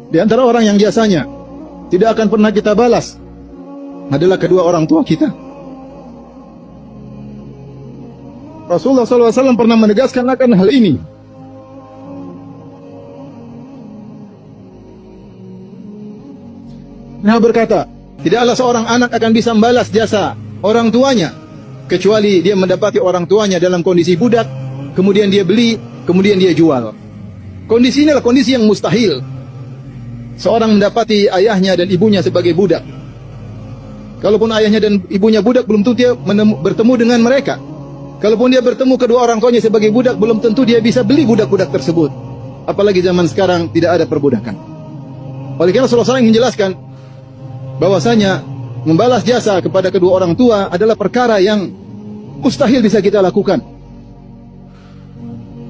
Di antara orang yang jasanya tidak akan pernah kita balas adalah kedua orang tua kita. Rasulullah SAW pernah menegaskan akan hal ini. Nah, berkata, tidaklah seorang anak akan bisa membalas jasa orang tuanya kecuali dia mendapati orang tuanya dalam kondisi budak, kemudian dia beli, kemudian dia jual. Kondisi ini adalah kondisi yang mustahil. Seorang mendapati ayahnya dan ibunya sebagai budak. Kalaupun ayahnya dan ibunya budak, belum tentu dia bertemu dengan mereka. Kalaupun dia bertemu kedua orang tuanya sebagai budak, belum tentu dia bisa beli budak-budak tersebut. Apalagi zaman sekarang tidak ada perbudakan. Oleh karena Rasulullah SAW ingin menjelaskan bahwasanya membalas jasa kepada kedua orang tua adalah perkara yang mustahil bisa kita lakukan.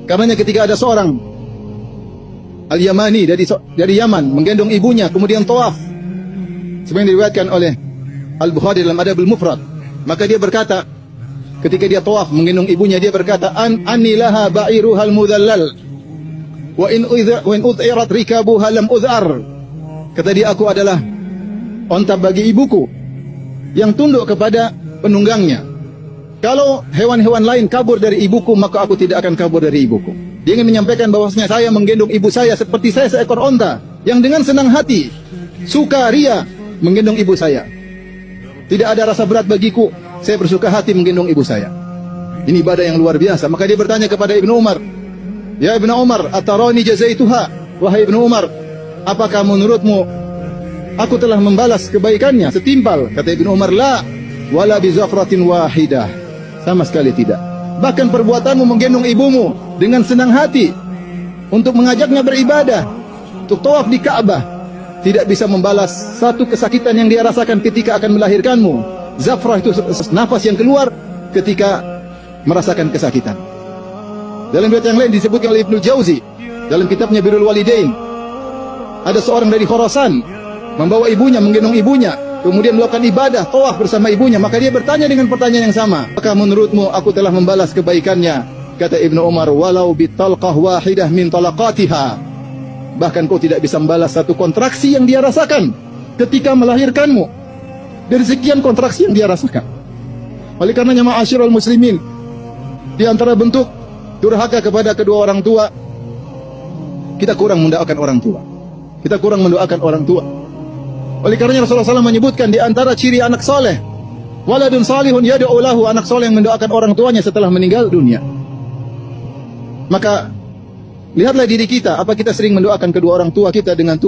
Karenanya ketika ada seorang Al-Yamani dari Yaman menggendong ibunya kemudian tawaf, seperti diriwayatkan oleh Al-Bukhari dalam Adabul Mufrad, maka dia berkata ketika dia tawaf menggendong ibunya, dia berkata, anni laha ba'iruhal mudhallal wa in udhirat rikabuha lam udhar. Kata dia, aku adalah onta bagi ibuku yang tunduk kepada penunggangnya. Kalau hewan-hewan lain kabur dari ibuku, maka aku tidak akan kabur dari ibuku. Dia ingin menyampaikan bahwasanya saya menggendong ibu saya seperti saya seekor onta yang dengan senang hati, suka ria menggendong ibu saya. Tidak ada rasa berat bagiku, saya bersuka hati menggendong ibu saya. Ini ibadah yang luar biasa. Maka dia bertanya kepada Ibnu Umar, ya Ibnu Umar, atarani jazaituha? Wahai Ibnu Umar, apakah menurutmu aku telah membalas kebaikannya setimpal? Kata Ibnu Umar, la wala bi zafratin wahidah, sama sekali tidak. Bahkan perbuatanmu menggendong ibumu dengan senang hati untuk mengajaknya beribadah, untuk tawaf di Ka'bah, tidak bisa membalas satu kesakitan yang dia rasakan ketika akan melahirkanmu. Zafrah itu nafas yang keluar ketika merasakan kesakitan. Dalam riwayat yang lain disebutkan oleh Ibnu Jauzi dalam kitabnya Birrul Walidain, ada seorang dari Khurasan membawa ibunya, menggendong ibunya, kemudian melakukan ibadah tawaf bersama ibunya. Maka dia bertanya dengan pertanyaan yang sama, apakah menurutmu aku telah membalas kebaikannya? Kata Ibnu Umar, walau bitalqah wahidah min talaqatiha, bahkan kau tidak bisa membalas satu kontraksi yang dia rasakan ketika melahirkanmu dari sekian kontraksi yang dia rasakan. Oleh karenanya ma'asyiral muslimin, di antara bentuk durhaka kepada kedua orang tua, kita kurang mendoakan orang tua. Kita kurang mendoakan orang tua. Oleh karenanya Rasulullah SAW menyebutkan di antara ciri anak soleh, waladun salihun yad'u lahu, anak soleh yang mendoakan orang tuanya setelah meninggal dunia. Maka lihatlah diri kita, apa kita sering mendoakan kedua orang tua kita dengan